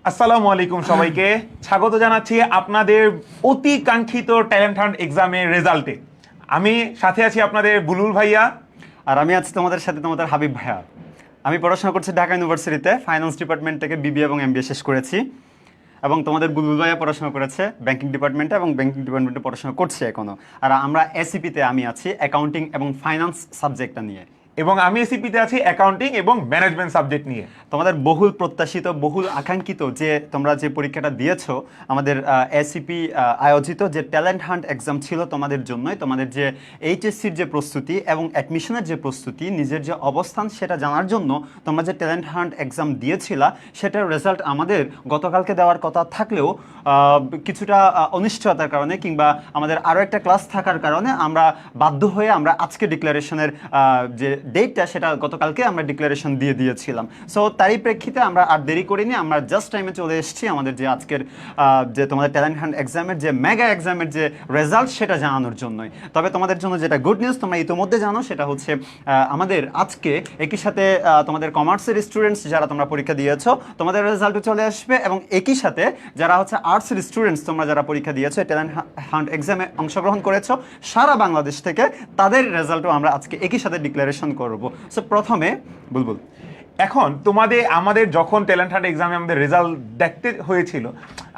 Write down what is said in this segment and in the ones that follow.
আসসালামু আলাইকুম সবাইকে স্বাগত জানাচ্ছি আপনাদের অতি কাঙ্ক্ষিত ট্যালেন্ট হান্ট এক্সামের রেজাল্টে। আমি সাথে আছি আপনাদের বুলবুল ভাইয়া, আর আমি আছি তোমাদের সাথে তোমাদের হাবিব ভাইয়া। আমি পড়াশোনা করছি ঢাকা ইউনিভার্সিটিতে, ফাইন্যান্স ডিপার্টমেন্ট থেকে বিবিএ এবং এমবিএ শেষ করেছি। এবং তোমাদের বুলবুল ভাইয়া পড়াশোনা করেছে ব্যাংকিং ডিপার্টমেন্টে এবং ব্যাংকিং ডিপার্টমেন্টে পড়াশোনা করছে এখনও। আর আমরা এসিপিতে আমি আছি অ্যাকাউন্টিং এবং ফাইন্যান্স সাবজেক্টটা নিয়ে। এবং আমি এসিপিতে আছি অ্যাকাউন্টিং এবং ম্যানেজমেন্ট সাবজেক্ট নিয়ে। তোমাদের বহুল প্রত্যাশিত, বহুল আকাঙ্ক্ষিত যে তোমরা যে পরীক্ষাটা দিয়েছো, আমাদের এসিপি আয়োজিত যে ট্যালেন্ট হান্ট এক্সাম ছিল তোমাদের জন্যই। তোমাদের যে এইচএসসির যে প্রস্তুতি এবং অ্যাডমিশনের যে প্রস্তুতি, নিজের যে অবস্থান সেটা জানার জন্য তোমরা যে ট্যালেন্ট হান্ট এক্সাম দিয়েছিলা, সেটার রেজাল্ট আমাদের গতকালকে দেওয়ার কথা থাকলেও কিছুটা অনিশ্চয়তার কারণে কিংবা আমাদের আরও একটা ক্লাস থাকার কারণে আমরা বাধ্য হয়ে আমরা আজকে ডিক্লারেশনের যে ডেটটা সেটা গতকালকে আমরা ডিক্লারেশন দিয়ে দিয়েছিলাম। সো তারই প্রেক্ষিতে আমরা আর দেরি করিনি, আমরা জাস্ট টাইমে চলে এসেছি আমাদের যে আজকের যে তোমাদের ট্যালেন্ট হান্ট এক্সামের যে মেগা এক্সামের যে রেজাল্ট সেটা জানানোর জন্যই। তবে তোমাদের জন্য যেটা গুড নিউজ তোমরা ইতিমধ্যে জানো, সেটা হচ্ছে আমাদের আজকে একই সাথে তোমাদের কমার্সের স্টুডেন্টস যারা তোমরা পরীক্ষা দিয়েছো তোমাদের রেজাল্টও চলে আসবে, এবং একই সাথে যারা হচ্ছে আর্টসের স্টুডেন্টস তোমরা যারা পরীক্ষা দিয়েছো ট্যালেন্ট হান্ট এক্সামে অংশগ্রহণ করেছো সারা বাংলাদেশ থেকে, তাদের রেজাল্টও আমরা আজকে একই সাথে ডিক্লারেশন করব। সো প্রথমে বুলবুল, এখন আমাদের যখন ট্যালেন্ট হান্ট এক্সামে আমাদের রেজাল্ট দেখতে হয়েছিল,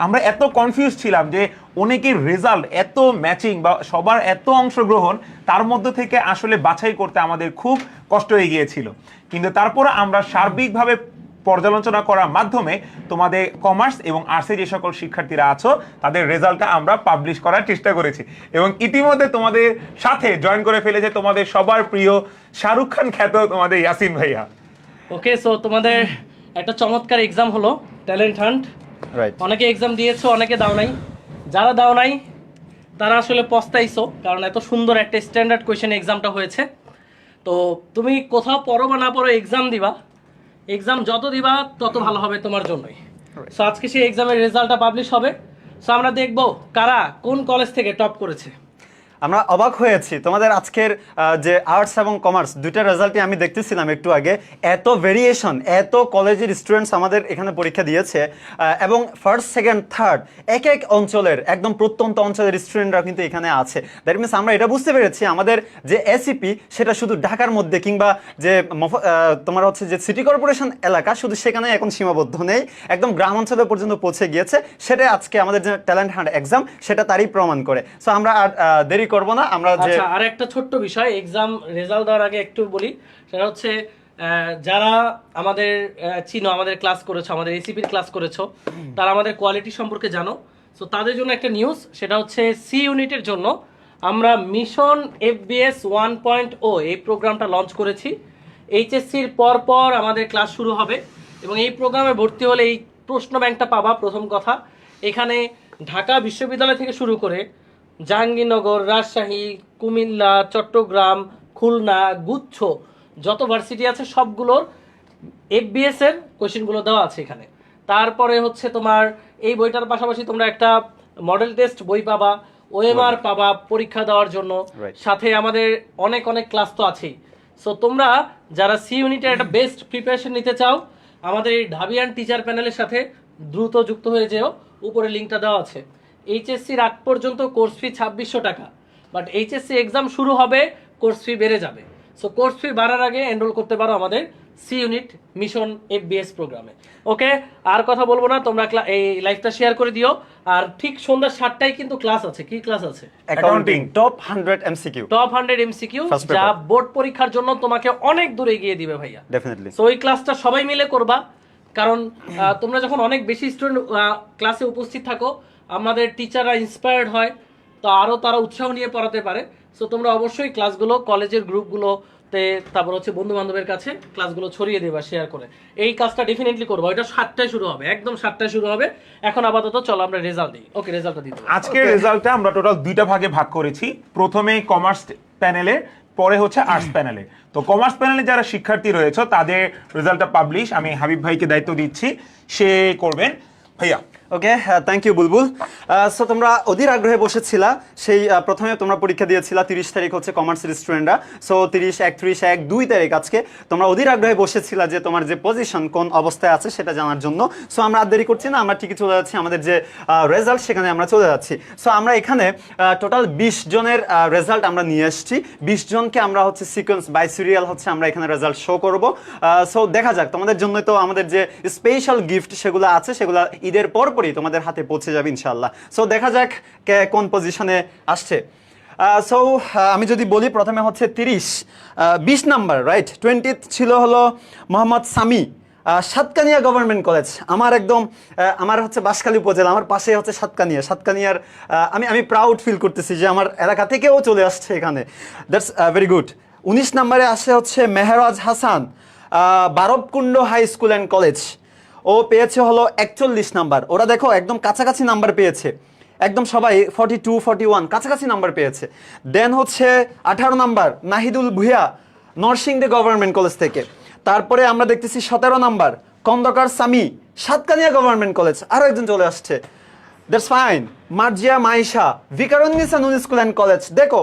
আমরা এত কনফিউজ ছিলাম যে অনেকের রেজাল্ট এত ম্যাচিং বা সবার এত অংশগ্রহণ, তার মধ্য থেকে আসলে বাছাই করতে আমাদের খুব কষ্ট হয়ে গিয়েছিল। কিন্তু তারপর আমরা সার্বিকভাবে পর্যালোচনা করার মাধ্যমে তোমাদের কমার্স এবং আর্টসে যে সকল শিক্ষার্থীরা আছো তাদের রেজাল্টটা আমরা পাবলিশ করার চেষ্টা করেছি, এবং ইতিমধ্যে তোমাদের সাথে জয়েন করে ফেলেছে তোমাদের সবার প্রিয় শাহরুখ খান খ্যাত তোমাদের ইয়াসিন ভাইয়া। ওকে, সো তোমাদের একটা চমৎকার এক্সাম হলো ট্যালেন্ট হান্ট। রাইট। অনেকে এক্সাম দিয়েছো, অনেকে দাও নাই। যারা দাও নাই তারা আসলে পস্তাইছো, কারণ এত সুন্দর একটা স্ট্যান্ডার্ড কোয়েশ্চেন এক্সামটা হয়েছে। তো তুমি কোথাও পড়ো বা না পড়ো, এক্সাম দিবা। এক্সাম যত দিবা তত ভালো হবে তোমার জন্যই। সো আজকে সেই এক্সামের রেজাল্টটা পাবলিশ হবে। সো আমরা দেখবো কারা কোন কলেজ থেকে টপ করেছে। আমরা অবাক হয়েছি তোমাদের আজকের যে আর্টস এবং কমার্স দুইটা রেজাল্টই আমি দেখতেছিলাম একটু আগে, এত ভেরিয়েশন, এত কলেজের স্টুডেন্টস আমাদের এখানে পরীক্ষা দিয়েছে, এবং ফার্স্ট সেকেন্ড থার্ড এক এক অঞ্চলের একদম প্রত্যন্ত অঞ্চলের স্টুডেন্টরা কিন্তু এখানে আছে। দ্যাট মিনস আমরা এটা বুঝতে পেরেছি আমাদের যে এসিপি সেটা শুধু ঢাকার মধ্যে কিংবা যে তোমার হচ্ছে যে সিটি কর্পোরেশন এলাকা শুধু সেখানে এখন সীমাবদ্ধ নেই, একদম গ্রাম অঞ্চলে পর্যন্ত পৌঁছে গিয়েছে। সেটা আজকে আমাদের যে ট্যালেন্ট হান্ট এক্সাম সেটা তারই প্রমাণ করে। সো আমরা আর দেরি করব না, আমরা যে আচ্ছা, আর একটা ছোট্ট বিষয় এক্সাম রেজাল্ট দেওয়ার আগে একটু বলি। সেটা হচ্ছে যারা আমাদের চিনো, আমাদের ক্লাস করেছো, আমাদের এসিপির ক্লাস করেছো, তারা আমাদের কোয়ালিটি সম্পর্কে জানো। সো তাদের জন্য একটা নিউজ, সেটা হচ্ছে সি ইউনিটের জন্য আমরা মিশন এফবিএস 1.0 এই প্রোগ্রামটা লঞ্চ করেছি। এইচএসসির পর আমাদের ক্লাস শুরু হবে, এবং এই প্রোগ্রামে ভর্তি হলে এই প্রশ্ন ব্যাংকটা পাবা। প্রথম কথা, এখানে ঢাকা বিশ্ববিদ্যালয় থেকে শুরু করে জাহাঙ্গীরনগর, রাজশাহী, কুমিল্লা, চট্টগ্রাম, খুলনা, গুচ্ছ যত ভার্সিটি আছে সবগুলোর এফবিএস এর কোশ্চেনগুলো দেওয়া আছে এখানে। তারপরে হচ্ছে তোমার এই বইটার পাশাপাশি তোমরা একটা মডেল টেস্ট বই পাবা, ওএমআর পাবা পরীক্ষা দেওয়ার জন্য। সাথে আমাদের অনেক ক্লাস তো আছেই। সো তোমরা যারা সি ইউনিটের একটা বেস্ট প্রিপারেশন নিতে চাও, আমাদের এই ঢাবিয়ান টিচার প্যানেলের সাথে দ্রুত যুক্ত হয়ে যেও, উপরে লিঙ্কটা দেওয়া আছে। এইচএসসির আগ পর্যন্ত কোর্স ফি 2600 টাকা, বাট এইচএসসি এক্সাম শুরু হবে, কোর্স ফি বেড়ে যাবে। সো কোর্স ফি বাড়ার আগে এনরোল করতে পারো আমাদের সি ইউনিট মিশন এফবিএস প্রোগ্রামে। ওকে, আর কথা বলবো না, তোমরা এই লাইভটা শেয়ার করে দিও। আর ঠিক সন্ধ্যা 7টায় কিন্তু ক্লাস আছে। কি ক্লাস আছে? Accounting top 100 MCQ. Top 100 MCQ, যা বোর্ড পরীক্ষার জন্য তোমাকে অনেক দূরে এগিয়ে দিবে ভাইয়া। ডেফিনেটলি। সো এই ক্লাসটা সবাই মিলে করবা, কারণ তোমরা যখন অনেক বেশি স্টুডেন্ট ক্লাসে উপস্থিত থাকো, আমাদের টিচাররা ইন্সপায়ার্ড হয়, তো আরও তারা উৎসাহ নিয়ে পড়াতে পারে। সো তোমরা অবশ্যই ক্লাসগুলো কলেজের গ্রুপগুলোতে, তারপর হচ্ছে বন্ধু বান্ধবের কাছে ক্লাসগুলো ছড়িয়ে দেবা, শেয়ার করে। এই কাজটা ডেফিনেটলি করবো। এটা 7টায় শুরু হবে, একদম 7টায় শুরু হবে। এখন আপাতত চলো আমরা রেজাল্ট দিই। ওকে, রেজাল্টটা দিতে আজকের রেজাল্টটা আমরা টোটাল দুইটা ভাগে ভাগ করেছি। প্রথমে কমার্স প্যানেলে, পরে হচ্ছে আর্টস প্যানেলে। তো কমার্স প্যানেলে যারা শিক্ষার্থী রয়েছে তাদের রেজাল্টটা পাবলিশ আমি হাবিব ভাইকে দায়িত্ব দিচ্ছি, সে করবেন। ভাইয়া ওকে, থ্যাংক ইউ বুলবুল। সো তোমরা অধীর আগ্রহে বসেছিলা, সেই প্রথমে তোমরা পরীক্ষা দিয়েছিলা, 30 তারিখ হচ্ছে কমার্সের স্টুডেন্টরা। সো 30, 31, 1, 2 তারিখ আজকে তোমরা অধীর আগ্রহে বসেছিলা যে তোমার যে পজিশন কোন অবস্থায় আছে সেটা জানার জন্য। সো আমরা আর দেরি করছি না, আমরা ঠিকই চলে যাচ্ছি আমাদের যে রেজাল্ট, সেখানে আমরা চলে যাচ্ছি। সো আমরা এখানে টোটাল 20 জনের রেজাল্ট আমরা নিয়ে এসেছি। 20 জনকে আমরা হচ্ছে সিকোয়েন্স বাই সিরিয়াল হচ্ছে আমরা এখানে রেজাল্ট শো করব। সো দেখা যাক, তোমাদের জন্য তো আমাদের যে স্পেশাল গিফট সেগুলো আছে, সেগুলো ঈদের পরপরই তোমাদের হাতে পৌঁছে যাবে ইনশাল্লাহ। সো দেখা যাক কে কোন পজিশনে আসছে। সো আমি যদি বলি, প্রথমে হচ্ছে 20 নাম্বার, রাইট, 20th ছিল হলো মোহাম্মদ সামি, সাতকানিয়া গভর্নমেন্ট কলেজ। আমার একদম আমার হচ্ছে বাঁশখালী উপজেলা, আমার পাশে হচ্ছে সাতকানিয়ার আমি প্রাউড ফিল করতেছি যে আমার এলাকা থেকেও চলে আসছে এখানে। That's very good. 19 নম্বরে আসে হচ্ছে Mehraj Hasan, Barabkunda high school and college. ও পেয়েছে হলো 41 নাম্বার। ওরা দেখো একদম কাছাকাছি নাম্বার পেয়েছে, একদম সবাই 42, 41 কাছাকাছি নাম্বার পেয়েছে। দেন হচ্ছে 18 number Nahidul Bhuiyan, Narsingdi government college থেকে। তারপরে আমরা দেখতেছি 17 number Khandakar Sami, Satkania government college, আরও একজন চলে আসছে। That's fine. Marzia Maisha, Viqarunnisa Noon school and college. দেখো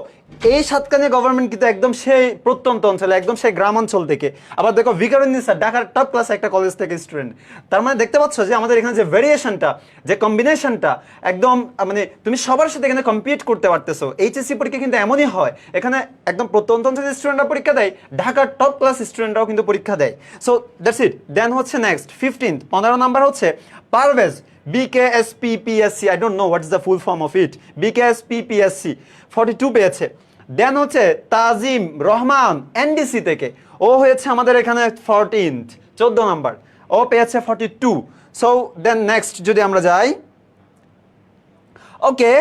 এই সাতকানিয়া গভর্নমেন্ট কিন্তু একদম সেই প্রত্যন্ত অঞ্চলে, একদম সেই গ্রামাঞ্চল থেকে। আবার দেখো ভিকারুন্নিসা ঢাকার টপ ক্লাস একটা কলেজ থেকে স্টুডেন্ট। তার মানে দেখতে পাচ্ছ যে আমাদের এখানে যে ভেরিয়েশনটা, যে কম্বিনেশনটা, একদম মানে তুমি সবার সাথে এখানে কম্পিট করতে পারতেছো। এইচএসসি পরীক্ষা কিন্তু এমনই হয়, এখানে একদম প্রত্যন্ত অঞ্চলের স্টুডেন্টরা পরীক্ষা দেয়, ঢাকার টপ ক্লাস স্টুডেন্টরাও কিন্তু পরীক্ষা দেয়। So that's it. দেন হচ্ছে নেক্সট 15th 15 নাম্বার হচ্ছে Parvez, BKSPPSC, I don't know what's the full form of it, BKSPPSC 42 পেয়েছে। দেন হচ্ছে তাজিম রহমান এনডিসি থেকে, ও হয়েছে আমাদের এখানে 14th 14 নাম্বার, ও পেয়েছে 42। সো দেন নেক্সট যদি আমরা যাই, ওকে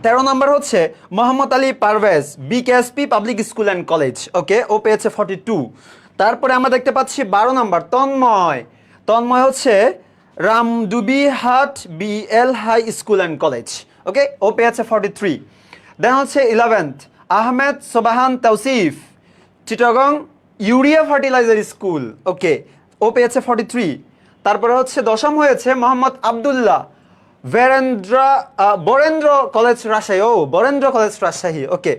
13 নাম্বার হচ্ছে Mohammad Ali Parvez, BKSP public school and college. Okay, ও পেয়েছে 42। তারপরে আমরা দেখতে পাচ্ছি 12 নাম্বার তন্ময় হচ্ছে Ramdubi Hat BL high school and college. Okay, ও পেয়েছে 43। দেন হচ্ছে 11th Ahmed Sobhan Tausif, Chittagong urea fertiliser school. Okay, ও পেয়েছে 43। তারপরে হচ্ছে 10ম হয়েছে মোহাম্মদ আবদুল্লাহ, বরেন্দ্র কলেজ রাজশাহী। ও বরেন্দ্র কলেজ রাজশাহী। ওকে,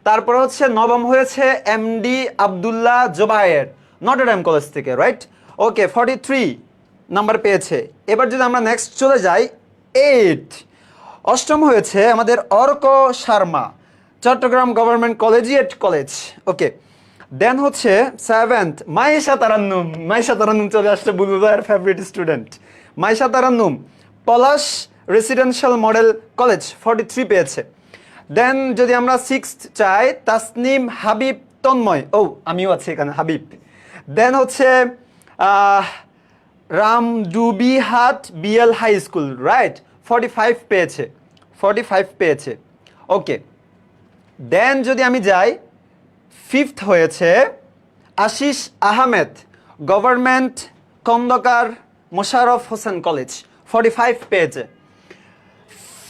তারপরে হচ্ছে 9ম হয়েছে MD Abdullah Zobayer, Notre Dame college থেকে, রাইট। ওকে, 43 নাম্বার পেয়েছে। এবার যদি আমরা নেক্সট চলে যাই 8th 8ম হয়েছে আমাদের Arko Sharma, Chattogram government collegiate college. Okay, then হচ্ছে 7th মাইশা তারান্নুম চলে আসছে, বুলবুলের favourite student Maisha Tarannum, Palash residential model college, 43 পেয়েছে। দেন যদি আমরা 6th চাই তাসনিম হাবিব তন্ময়, ও আমিও আছি এখানে হাবিব। দেন হচ্ছে Ramdubihat BL high school, right, 45 পেয়েছে। ওকে, দেন যদি আমি যাই 5th হয়েছে আশিস আহমেদ, গভর্নমেন্ট খন্দকার মোশাররফ হোসেন কলেজ, 45 পেয়েছে।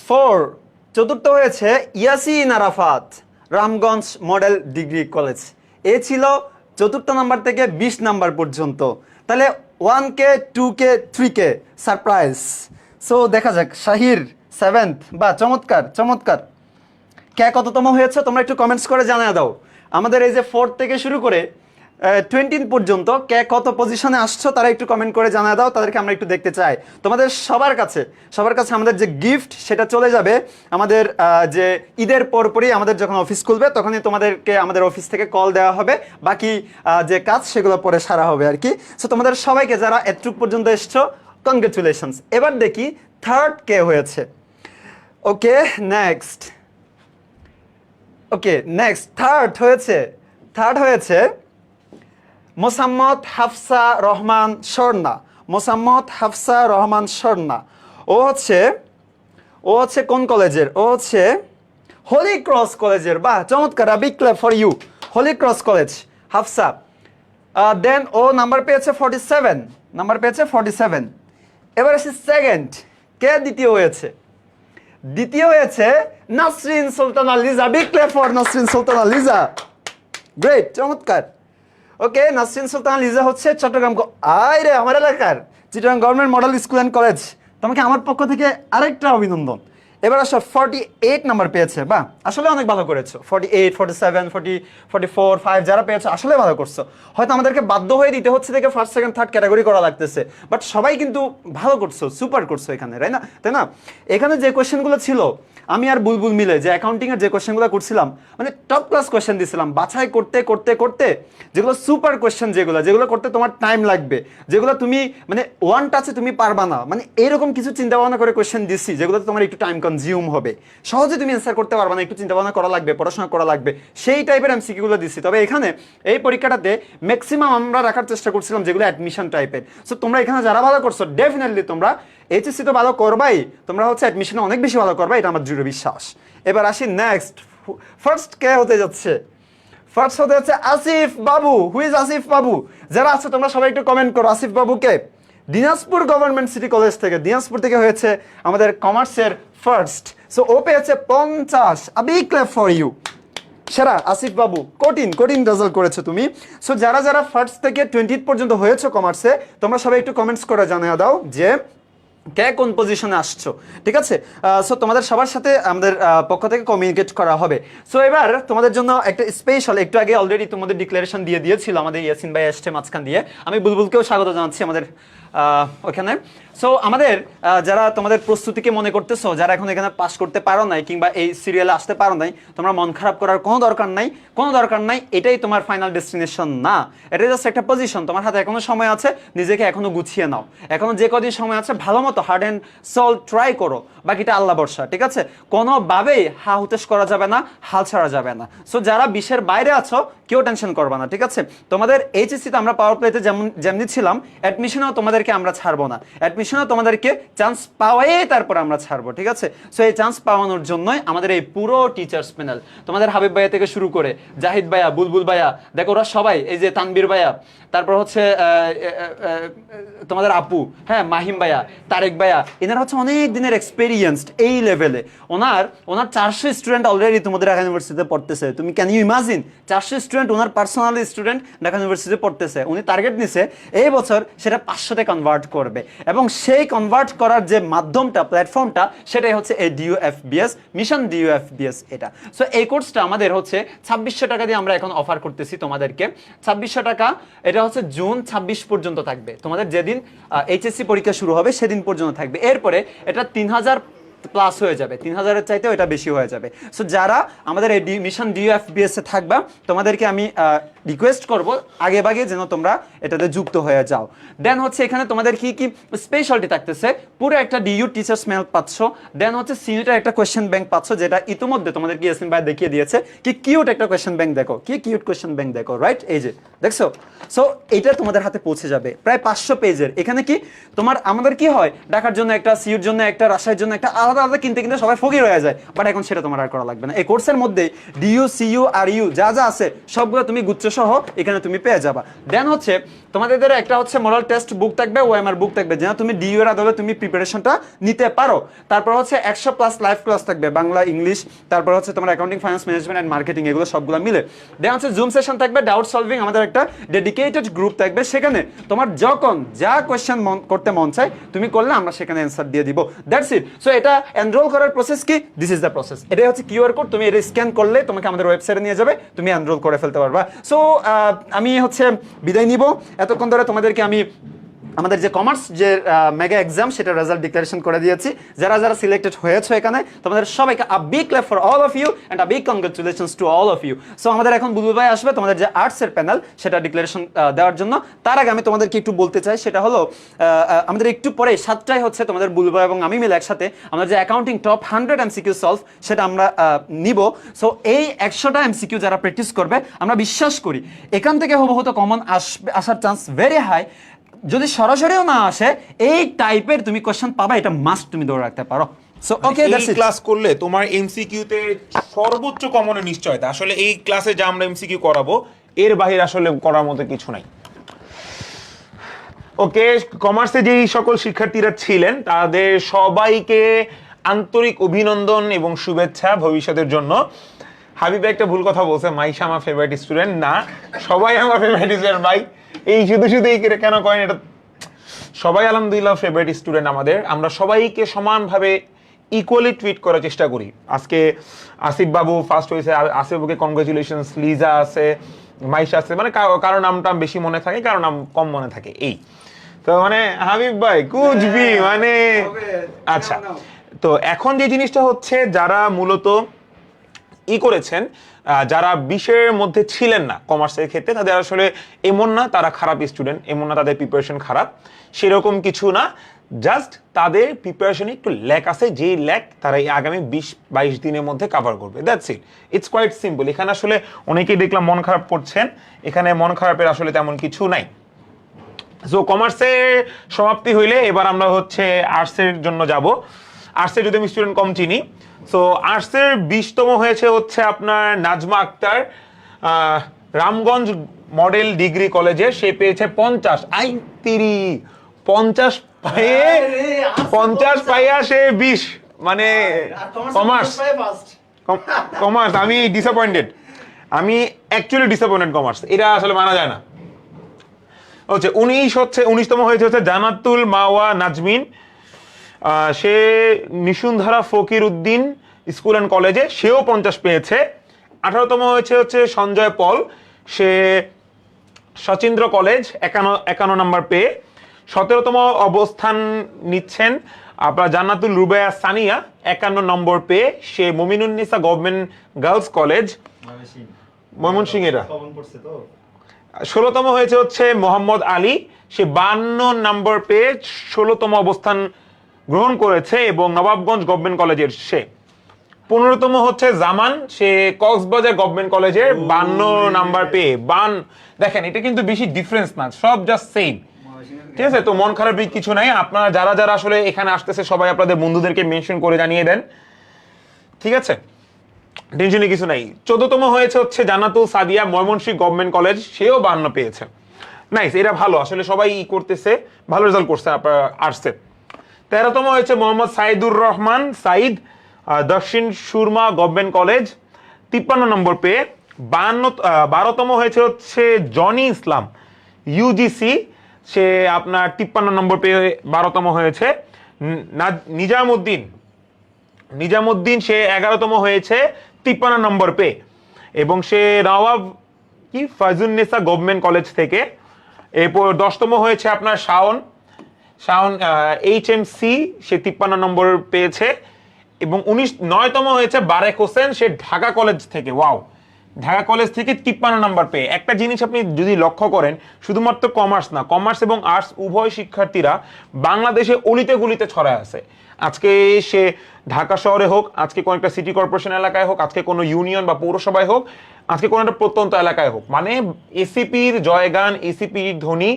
4th হয়েছে Yasin Arafat, Ramganj model degree college. এ ছিল 4th নাম্বার থেকে 20 নাম্বার পর্যন্ত। তাহলে 1K 2K 3K surprise. So দেখা যাক শাহির 7th, বা চমৎকার। কে কততম হয়েছে তোমরা একটু কমেন্টস করে জানিয়ে দাও। আমাদের এই যে 4 থেকে শুরু করে 20 পর্যন্ত কে কত পজিশনে আসছো তারা একটু কমেন্ট করে জানিয়ে দাও, তাদেরকে আমরা একটু দেখতে চাই। তোমাদের সবার কাছে আমাদের যে গিফট সেটা চলে যাবে আমাদের যে ঈদের পরপরই আমাদের যখন অফিস খুলবে তখনই তোমাদেরকে আমাদের অফিস থেকে কল দেওয়া হবে, বাকি যে কাজ সেগুলো পরে সারা হবে আর কি। সো তোমাদের সবাইকে যারা এতটুকু পর্যন্ত এসছো কনগ্রেচুলেশনস। এবার দেখি 3rd কে হয়েছে। ওকে, নেক্সট 3rd হয়েছে মোসাম্মদ হাফসা রহমান স্বর্ণা। ও হচ্ছে কোন কলেজের? ও হচ্ছে হোলি ক্রস কলেজের। বাহ, চমৎকার, big clap for you, Holy Cross College Hafsa. Then ও নাম্বার পেয়েছে 47। এবার আসি 2nd, কে দ্বিতীয় হয়েছে Nasrin Sultana Liza, big clap for Nasrin Sultana Liza, great, চমৎকার। ওকে, নাসরিন সুলতানা লিজা হচ্ছে চট্টগ্রাম আমার এলাকার Chittagong government model school and college তোমাকে আমার পক্ষ থেকে আরেকটা অভিনন্দন। এবার আসো 48 নাম্বার পেয়েছে, বা আসলে অনেক ভালো করেছো। 48, 47, 40, 44, 5 যারা পেয়েছো আসলে ভালো করছো। হয়তো আমাদেরকে বাধ্য হয়ে দিতে হচ্ছে থেকে ফার্স্ট সেকেন্ড থার্ড ক্যাটাগরি করা লাগতেছে, বাট সবাই কিন্তু ভালো করছো, সুপার করছো এখানে, তাই না? এখানে যে কোয়েশ্চেনগুলো ছিল আমি আর বুলবুল মিলে যে অ্যাকাউন্টিং এর যে কোয়েশ্চেনগুলো করছিলাম, মানে টপ ক্লাস কোয়েশ্চেন দিছিলাম, বাছাই করতে করতে করতে যেগুলো সুপার কোয়েশ্চেন, যেগুলো করতে তোমার টাইম লাগবে, যেগুলো তুমি মানে ওয়ান টাচে তুমি পারবা না, মানে এরকম কিছু চিন্তা ভাবনা করে কোয়েশ্চেন দিচ্ছি যেগুলো তোমার একটু টাইম কনজিউম হবে, সহজে তুমি অ্যান্সার করতে পারবা না, একটু চিন্তা ভাবনা করা লাগবে, পড়াশোনা করা লাগবে, সেই টাইপের এমসিকিউ গুলো দিচ্ছি। তবে এখানে এই পরীক্ষাটাতে ম্যাক্সিমাম আমরা রাখার চেষ্টা করছিলাম যেগুলো অ্যাডমিশন টাইপের। সো তোমরা এখানে যারা ভালো করছো ডেফিনেটলি তোমরা এইচএসসি তো ভালো করবাই, তোমরা হচ্ছে অ্যাডমিশনে অনেক বেশি ভালো করবা, এটা আমার দৃঢ় বিশ্বাস। এবার আসি নেক্সট, ফার্স্ট কে হতে যাচ্ছে? ফার্স্ট হতে যাচ্ছে আসিফ বাবু। হুই ইজ আসিফ বাবু? যারা আছে তোমরা সবাই একটু কমেন্ট করো আসিফ বাবুকে। দিনাজপুর গভর্নমেন্ট সিটি কলেজ থেকে, দিনাজপুর থেকে হয়েছে আমাদের কমার্সের ফার্স্ট। সো ও পেয়েছে 50। A big clap for you. সেরা আসিফ বাবু, কঠিন রেজাল্ট করেছো তুমি। সো যারা যারা ফার্স্ট থেকে 20 পর্যন্ত হয়েছে কমার্সে, তোমরা সবাই একটু কমেন্টস করে জানিয়ে দাও যে কে কোন পজিশনে আসছো, ঠিক আছে? সো তোমাদের সবার সাথে আমাদের পক্ষ থেকে কমিউনিকেট করা হবে। সো এবার তোমাদের জন্য একটা স্পেশাল, একটু আগে অলরেডি তোমাদের ডিক্লারেশন দিয়ে দিয়েছিল আমাদের ইয়াসিন ভাই এসছে মাঝখান দিয়ে, আমি বুলবুলকেও স্বাগত জানাচ্ছি আমাদের ওখানে। সো আমাদের যারা তোমাদের প্রস্তুতিকে মনে করতেছো, যারা এখন এখানে পাস করতে পারো নাই কিংবা এই সিরিয়ালে আসতে পারো নাই, তোমরা মন খারাপ করার কোনো দরকার নাই। এটাই তোমার ফাইনাল ডেস্টিনেশন না, এটা জাস্ট একটা পজিশন। তোমার হাতে এখনো সময় আছে, নিজেকে এখনো গুছিয়ে নাও, এখনো যে কদিন সময় আছে ভালো মতো হার্ড অ্যান্ড সোল ট্রাই করো, বাকিটা আল্লাহ ভরসা, ঠিক আছে? কোনোভাবেই হা হুতেশ করা যাবে না, হাল ছাড়া যাবে না। সো যারা 20-এর বাইরে আছো কেউ টেনশন করবা না, ঠিক আছে? তোমাদের এইচএসসিতে আমরা পাওয়ার প্লেতে যেমনি ছিলাম, অ্যাডমিশনেও তোমাদেরকে আমরা ছাড়বো না, অ্যাডমিশনেও তোমাদেরকে চান্স পাওয়াই তারপর আমরা ছাড়বো, ঠিক আছে? সো এই চান্স পাওয়ানোর জন্যই আমাদের এই পুরো টিচার্স প্যানেল, তোমাদের হাবিব ভাইয়া থেকে শুরু করে জাহিদ ভাইয়া, বুলবুল ভাইয়া, দেখো ওরা সবাই, এই যে তানবীর ভাইয়া, তারপর হচ্ছে তোমাদের আপু, হ্যাঁ মাহিম ভাইয়া, তারেক ভাইয়া, এনারা হচ্ছে অনেক দিনের এক্সপেরিয়েন্সড এই লেভেলে। ওনার 400 স্টুডেন্ট অলরেডি তোমাদের ঢাকা ইউনিভার্সিটিতে পড়তেছে। তুমি ক্যান ইউ ইমাজিন 400 স্টুডেন্ট, ওনার পার্সোনাল স্টুডেন্ট ঢাকা ইউনিভার্সিটিতে পড়তেছে। উনি টার্গেট নিছে এই বছর সেটা 500-তে কনভার্ট করবে, এবং সেই কনভার্ট করার যে মাধ্যমটা, প্ল্যাটফর্মটা, সেটাই হচ্ছে এই ডিইউএফবিএস মিশন, ডিইউএফবিএস এটা। সো এই কোর্সটা আমাদের হচ্ছে 2600 টাকা দিয়ে আমরা এখন অফার করতেছি তোমাদেরকে। 2600 টাকা, এটা হচ্ছে জুন 26 পর্যন্ত থাকবে, তোমাদের যেদিন এইচএসসি পরীক্ষা শুরু হবে সেদিন পর্যন্ত থাকবে। এরপরে এটা 3000 প্লাস হয়ে যাবে, 3000-এর চাইতেও এটা বেশি হয়ে যাবে। সো যারা আমাদের এই মিশন ডিইউএফবিএস এ থাকবা, তোমাদেরকে আমি রিকোয়েস্ট করব আগে ভাগে যেন তোমরা এটাতে যুক্ত হয়ে যাও। দেন হচ্ছে এখানে তোমাদের কি কি স্পেশালিটি থাকতেছে, পুরো একটা ডিইউ টিচার্স মেল পাচ্ছ। দেন হচ্ছে সিনিয়র একটা কোয়েশ্চেন ব্যাংক পাচ্ছ, যেটা ইতিমধ্যে তোমাদেরকে ইয়াসিন ভাই দেখিয়ে দিয়েছে। কি কিউট একটা কোয়েশ্চেন ব্যাংক দেখো, কি কিউট কোয়েশ্চেন ব্যাংক দেখো, রাইট? এই যে দেখছো। সো এটা তোমাদের হাতে পৌঁছে যাবে প্রায় 500 পেজের। এখানে কি তোমার আমাদের কি হয়, ঢাকার জন্য একটা, সিইউর জন্য একটা, রাজশাহীর জন্য একটা, আলাদা আলাদা কিনতে কিনতে সবাই ফকির হয়ে যায়, বাট এখন সেটা তোমার আর করা লাগবে না। এই কোর্সের মধ্যে ডিইউ, সিইউ আর ইউ যা যা আছে সবগুলো তুমি গুচ্ছ সহ এখানে তুমি পেয়ে যাবা। দেন হচ্ছে তোমাদের একটা হচ্ছে মডেল টেস্ট বুক থাকবে, ওএমআর বুক থাকবে, যেন তুমি ডিইউ এর আদলে তুমি প্রিপারেশনটা নিতে পারো। তারপর হচ্ছে 100+ লাইভ ক্লাস থাকবে, বাংলা, ইংলিশ, তারপর হচ্ছে তোমার accounting, finance management and marketing, এগুলো সবগুলো মিলে। দেন হচ্ছে জুম সেশন থাকবে, ডাউট সলভিং, আমাদের একটা ডেডিকেটেড গ্রুপ থাকবে, সেখানে তোমার যখন যা কোয়েশ্চেন করতে মন চায় তুমি করলে আমরা সেখানে অ্যান্সার দিয়ে দিব। That's it. সো এটা এনরোল করার প্রসেস কি, দিস ইজ দ্য প্রসেস। এটাই হচ্ছে কিউআর কোড, তুমি এটা স্ক্যান করলে তোমাকে আমাদের ওয়েবসাইটে নিয়ে যাবে, তুমি এনরোল করে ফেলতে পারবা। সো আমি হচ্ছে বিদায় নিব। এতক্ষণ ধরে তোমাদেরকে আমি আমাদের যে কমার্স যে মেগা এক্সাম সেটা রেজাল্ট ডিক্লারেশন করে দিয়েছি। যারা যারা সিলেক্টেড হয়েছে এখানে তোমাদের সবাইকে a big clap for all of you and a big congratulations to all of you. So আমাদের এখন বুলবুল ভাই আসবে তোমাদের যে আর্টসের প্যানেল সেটা ডিক্লারেশন দেওয়ার জন্য। তার আগে আমি তোমাদেরকে একটু বলতে চাই, সেটা হলো আমাদের একটু পরে 7টায় হচ্ছে তোমাদের বুলবুল ভাই এবং আমি মিলে একসাথে আমরা যে অ্যাকাউন্টিং টপ 100 এমসিকিউ সলভ সেটা আমরা নিব। সো এই 100টা এমসিকিউ যারা প্র্যাকটিস করবে, আমরা বিশ্বাস করি এখান থেকে হুবহু তো কমন আসার চান্স ভেরি হাই। যদি সরাসরিও না আসে, এই টাইপের তুমি কোশ্চেন পাবা, এটা মাস্ট তুমি ধরে রাখতে পারো। So okay, that's it. Class করলে তোমার এমসিকিউতে সর্বোচ্চ কমনের নিশ্চয়তা, আসলে এই ক্লাসে যা আমরা এমসিকিউ করাবো এর বাহিরে আসলে করার মতো কিছু নাই। ওকে, কমার্সে যেই সকল শিক্ষার্থীরা ছিলেন তাদের সবাইকে আন্তরিক অভিনন্দন এবং শুভেচ্ছা ভবিষ্যতের জন্য। হাবিব একটা ভুল কথা বলছে, মাইশা আমার ফেভারিট স্টুডেন্ট না, সবাই আমার ফেভারিট স্টুডেন্ট ভাই। এই শুধু শুধু এই কেন করেন, এটা সবাই আলহামদুলিল্লাহ ফেভারিট স্টুডেন্ট আমাদের, আমরা সবাইকে সমানভাবে ইকুয়ালি ট্রিট করার চেষ্টা করি। আজকে আসিফ বাবু ফার্স্ট হয়েছে, আসিফ বাবুকে কনগ্রাচুলেশনস, লিজা আছে, মাইশা আছে, মানে কারো নামটা বেশি মনে থাকে, কারো নাম কম মনে থাকে, এই তো মানে হাবিব ভাই কুচবি মানে আচ্ছা। তো এখন যে জিনিসটা হচ্ছে, যারা মূলত করেছেন, যারা 20-এর মধ্যে ছিলেন না কমার্সের ক্ষেত্রে, তাদের আসলে এমন না তারা খারাপ স্টুডেন্ট, এমন না তাদের প্রিপারেশন খারাপ, সেরকম কিছু না, জাস্ট তাদের প্রিপারেশনে একটু ল্যাক আছে, যেই ল্যাক তারা এই আগামী 20-22 দিনের মধ্যে কভার করবে, that's it, it's quite simple. এখানে আসলে অনেকেই দেখলাম মন খারাপ করছেন, এখানে মন খারাপের আসলে তেমন কিছু নাই। সো কমার্সের সমাপ্তি হইলে এবার আমরা হচ্ছে আর্টসের জন্য যাব। আর্টসে যদি আমি স্টুডেন্ট কম চিনি, সো আর্টসের 20তম হয়েছে হচ্ছে আপনার নাজমা আক্তার, রামগঞ্জ মডেল ডিগ্রি কলেজে, সে পেয়েছে 50, 50 পায়ে, 50 পাইয়া সে 20, মানে কমার্স, কমার্স আমি ডিসঅ্যাপয়েন্টেড, আমি অ্যাকচুয়ালি ডিসঅ্যাপয়েন্টেড, কমার্স এটা আসলে মানা যায় না। হচ্ছে 19তম হয়েছে হচ্ছে জান্নাতুল মাওয়া নাজমিন, সে নিশুনধারা ফকির উদ্দিন স্কুল অ্যান্ড কলেজে, সেও 50 পেয়েছে। 18তম হয়েছে হচ্ছে সঞ্জয় পল, সে সচিন্দ্র কলেজ, 51 নম্বর পেয়ে। 17তম অবস্থান নিচ্ছেন আপনার জান্নাতুল রুবায়া সানিয়া, 51 নম্বর পেয়ে, সে Mominunnisa government girls college, Mymensingh. এরা 16তম হয়েছে হচ্ছে মোহাম্মদ আলী, সে 52 নম্বর পেয়ে 16তম অবস্থান গ্রহণ করেছে এবং নবাবগঞ্জ গভর্নমেন্ট কলেজের সে। 15তম হচ্ছে জামান, সে কক্সবাজার গভর্নমেন্ট কলেজের 52 নাম্বার পেয়ে। দেখেন এটা কিন্তু বেশি ডিফারেন্স না, সব জাস্ট সেম, ঠিক আছে? তো মন খারাপ কিছু নাই, আপনারা যারা যারা আসলে এখানে আসতেছে সবাই আপনাদের বন্ধুদেরকে মেনশন করে জানিয়ে দেন, ঠিক আছে? টেনশনে কিছু নাই। 14তম হয়েছে হচ্ছে জান্নাতুল সাদিয়া ময়মনসিংহ গভর্নমেন্ট কলেজ, সেও 52 পেয়েছে। নাইস, এটা ভালো, আসলে সবাই করতেছে, ভালো রেজাল্ট করছে আপনার আর্টসে। 13তম হয়েছে মোহাম্মদ সাইদুর রহমান সাইদ, দক্ষিণ সুরমা গভর্নমেন্ট কলেজ, 53 নম্বর পেয়ে। 12তম হয়েছে হচ্ছে জনি ইসলাম ইউজিসি, সে আপনার 53 নম্বর পেয়ে 12তম হয়েছে। নিজামুদ্দিন সে 11তম হয়েছে 53 নম্বর পেয়ে, এবং সে নওয়াব ফয়জুন্নেসা গভর্নমেন্ট কলেজ থেকে। এরপর 10তম হয়েছে আপনার শাওন HMC, সে 53 নম্বর পেয়েছে, এবং 9তম হয়েছে বারেক হোসেন, সে ঢাকা কলেজ থেকে, ওয়াও, ঢাকা কলেজ থেকে 53 নম্বর পেয়ে। একটা জিনিস আপনি যদি লক্ষ্য করেন, শুধুমাত্র কমার্স না, কমার্স এবং আর্টস উভয় শিক্ষার্থীরা বাংলাদেশে অলিতে গলিতে ছড়ায় আছে। আজকে সে ঢাকা শহরে হোক, আজকে কোনো একটা সিটি কর্পোরেশন এলাকায় হোক, আজকে কোনো ইউনিয়ন বা পৌরসভায় হোক, আজকে কোনো একটা প্রত্যন্ত এলাকায় হোক, মানে এসিপির জয়গান, এসিপির ধ্বনি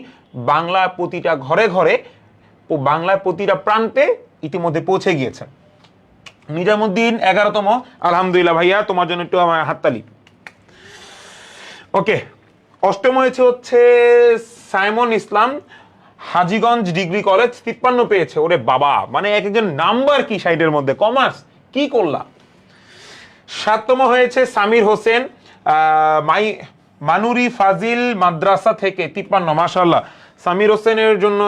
বাংলা প্রতিটা ঘরে ঘরে, বাংলার প্রতিটা প্রান্তে ইতিমধ্যে পৌঁছে গিয়েছে। নিজামুদ্দিন 11তম, আলহামদুলিল্লাহ ভাইয়া, তোমার জন্য একটু আমার হাততালি। ওকে, 8ম হয়েছে হচ্ছে সাইমন ইসলাম, হাজীগঞ্জ ডিগ্রি কলেজ, 53 পেয়েছে। ওরে বাবা, মানে এক একজন নাম্বার কি 60-এর মধ্যে, কমার্স কি করলা। 7তম হয়েছে সামির হোসেন, মানুরি ফাজিল মাদ্রাসা থেকে, 53, মাশাআল্লাহ। সামির হোসেনের জন্য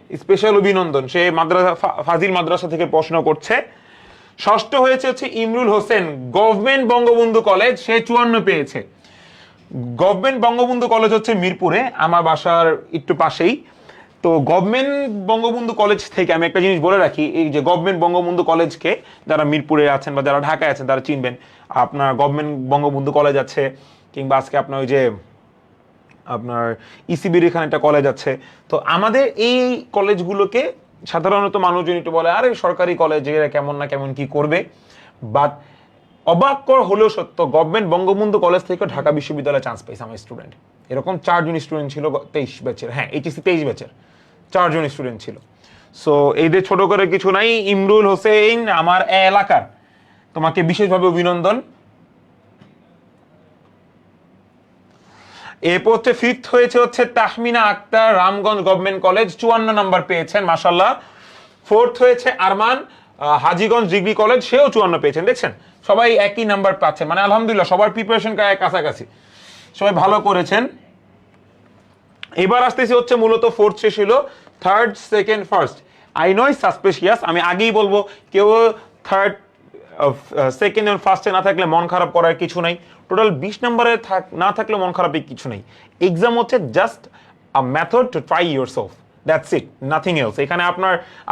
স্পেশাল অভিনন্দন, সে ফাজিল মাদ্রাসা থেকে পড়াশোনা করছে। 6ষ্ঠ হয়েছে হচ্ছে ইমরুল হোসেন, গভর্নমেন্ট বঙ্গবন্ধু কলেজ, সে 54 পেয়েছে। গভর্নমেন্ট বঙ্গবন্ধু কলেজ হচ্ছে মিরপুরে, আমার বাসার একটু পাশেই। তো গভর্নমেন্ট বঙ্গবন্ধু কলেজ থেকে আমি একটা জিনিস বলে রাখি, এই যে গভর্নমেন্ট বঙ্গবন্ধু কলেজকে যারা মিরপুরে আছেন বা যারা ঢাকায় আছেন তারা চিনবেন। আপনার গভর্নমেন্ট বঙ্গবন্ধু কলেজ আছে, কিংবা আজকে আপনার ওই যে আপনার ইসিবির এখানে একটা কলেজ আছে। তো আমাদের এই কলেজগুলোকে সাধারণত মানুষজন একটু বলে, আরে সরকারি কলেজ, এরা কেমন না কেমন কি করবে, বাট অবাককর হলেও সত্য, গভর্নমেন্ট বঙ্গবন্ধু কলেজ থেকে ঢাকা বিশ্ববিদ্যালয়ে চান্স পেয়েছে আমার স্টুডেন্ট। এরকম 4 জন স্টুডেন্ট ছিল 23 ব্যাচের, হ্যাঁ এইচএসসি 23 ব্যাচের 4 জন স্টুডেন্ট ছিল। সো এইদের ছোট করে কিছু নাই। ইমরুল হোসেন আমার এলাকার, তোমাকে বিশেষভাবে অভিনন্দন। এরপর হচ্ছে 5th হয়েছে হচ্ছে তাহমিনা আক্তার, রামগঞ্জ গভর্নমেন্ট কলেজ, 54 নম্বর পেয়েছেন, মাশাআল্লাহ। 4th হয়েছে আরমান, হাজীগঞ্জ ডিগ্রি কলেজ, সেও 54 পেয়েছেন। দেখছেন সবাই একই নাম্বার পাচ্ছেন, মানে আলহামদুলিল্লাহ সবার প্রিপারেশন কাছাকাছি, সবাই ভালো করেছেন। এবার আসতেছি হচ্ছে মূলত 4th শেষ হলো, third second first I know suspicious, আমি আগেই বলবো কেউ থার্ড সেকেন্ড এবং ফার্স্টে না থাকলে মন খারাপ করার কিছু নাই, টোটাল 20 নম্বরে না থাকলে মন খারাপের কিছু নেই। এক্সাম হচ্ছে just a method to try yourself, that's it, nothing else. এখানে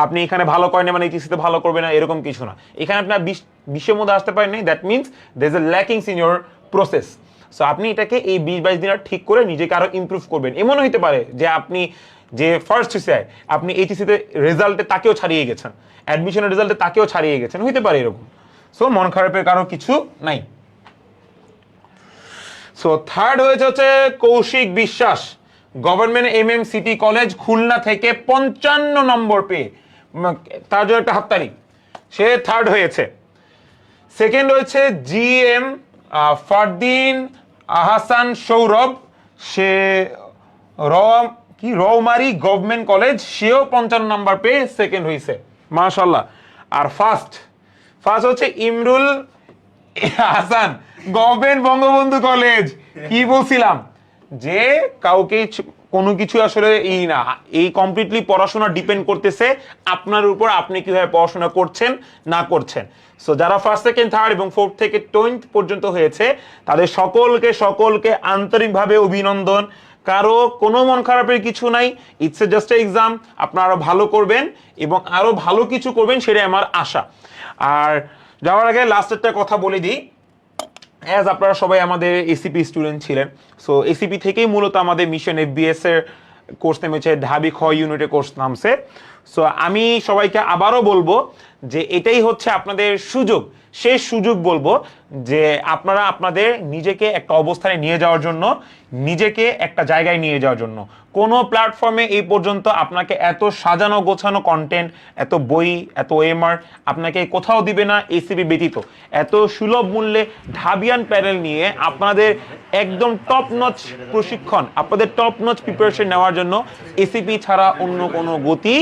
আপনি এখানে ভালো করেন মানে এইচএসসিতে ভালো করবে না এরকম কিছু না। এখানে আপনার 20-এর মধ্যে আসতে পারেন নাই, that means there is a lackings in your process. So আপনি এটাকে এই 20-22 দিন ঠিক করে নিজেকে আরো ইমপ্রুভ করবেন। এমনও হতে পারে যে আপনি যে ফার্স্ট হয়েছে আপনি এইচএসসিতে রেজাল্টে তাকেও ছাড়িয়ে গেছেন, অ্যাডমিশনের রেজাল্টে তাকেও ছাড়িয়ে গেছেন, হইতে পারে এরকম। সো মন খারাপের কারো কিছু নাই। সো থার্ড হচ্ছে কৌশিক বিশ্বাস, government MM city college Khulna থেকে 55 নম্বর পেয়ে, তার জন্য একটা হাততালি, সে থার্ড হয়েছে। সেকেন্ড হয়েছে GM ফারদিন আহসান সৌরভ, সে রৌমারি গভর্নমেন্ট কলেজ, সেও 55 নম্বর পেয়ে সেকেন্ড হয়েছে, মাশাআল্লাহ। আর ফার্স্ট হচ্ছে ইমরুল হাসান, গভর্নমেন্ট বঙ্গবন্ধু কলেজ। কি বলছিলাম যে কাউকে কোনো কিছু আসলে না, এই কমপ্লিটলি পড়াশোনা ডিপেন্ড করতেছে আপনার উপর, আপনি কিভাবে পড়াশোনা করছেন না করছেন। সো যারা ফার্স্ট সেকেন্ড থার্ড এবং ফোর্থ থেকে 10th পর্যন্ত হয়েছে তাদের সকলকে আন্তরিকভাবে অভিনন্দন। কারো কোনো মন খারাপের কিছু নাই, ইটস এ জাস্ট এক্সাম। আপনারা আরো ভালো করবেন এবং আরো ভালো কিছু করবেন, সেটাই আমার আশা। আর যাওয়ার আগে লাস্ট একটা কথা বলে দিই, অ্যাজ আপনারা সবাই আমাদের এসিপি স্টুডেন্ট ছিলেন, সো এসিপি থেকেই মূলত আমাদের মিশন FBS এর কোর্স নেমেছে, ঢাবি খ ইউনিটের কোর্স নামছে। সো আমি সবাইকে আবারও বলবো যে এটাই হচ্ছে আপনাদের সুযোগ, শেষ সুযোগ বলবো, যে আপনারা আপনাদের নিজেকে একটা অবস্থানে নিয়ে যাওয়ার জন্য, নিজেকে একটা জায়গায় নিয়ে যাওয়ার জন্য। কোনো প্ল্যাটফর্মে এই পর্যন্ত আপনাকে এত সাজানো গোছানো কন্টেন্ট, এত বই, এত OMR আপনাকে কোথাও দিবে না এসিপি ব্যতীত। এত সুলভ মূল্যে ঢাবিয়ান প্যানেল নিয়ে আপনাদের একদম টপ নচ প্রশিক্ষণ, আপনাদের টপ নচ প্রিপারেশন নেওয়ার জন্য এসিপি ছাড়া অন্য কোনো গতি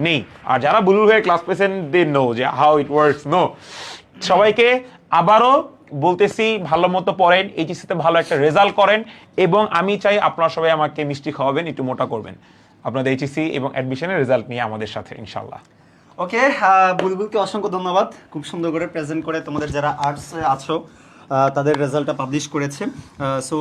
নেই। আর যারা ব্লু হয়ে ক্লাস পেয়েছেন দে নো যে হাউ ইট ওয়ার্কস। নো, সবাইকে আবারও বলতেছি ভালো মতো পড়েন, এইচএসসিতে ভালো একটা রেজাল্ট করেন, এবং আমি চাই আপনারা সবাই আমাকে মিষ্টি খাওয়াবেন, একটু মোটা করবেন আপনাদের এইচএসসি এবং অ্যাডমিশনের রেজাল্ট নিয়ে আমাদের সাথে ইনশাল্লাহ। ওকে, বুলবুলকে অসংখ্য ধন্যবাদ, খুব সুন্দর করে প্রেজেন্ট করে তোমাদের যারা আর্টসে আছো তাদের রেজাল্টটা পাবলিশ করেছে। So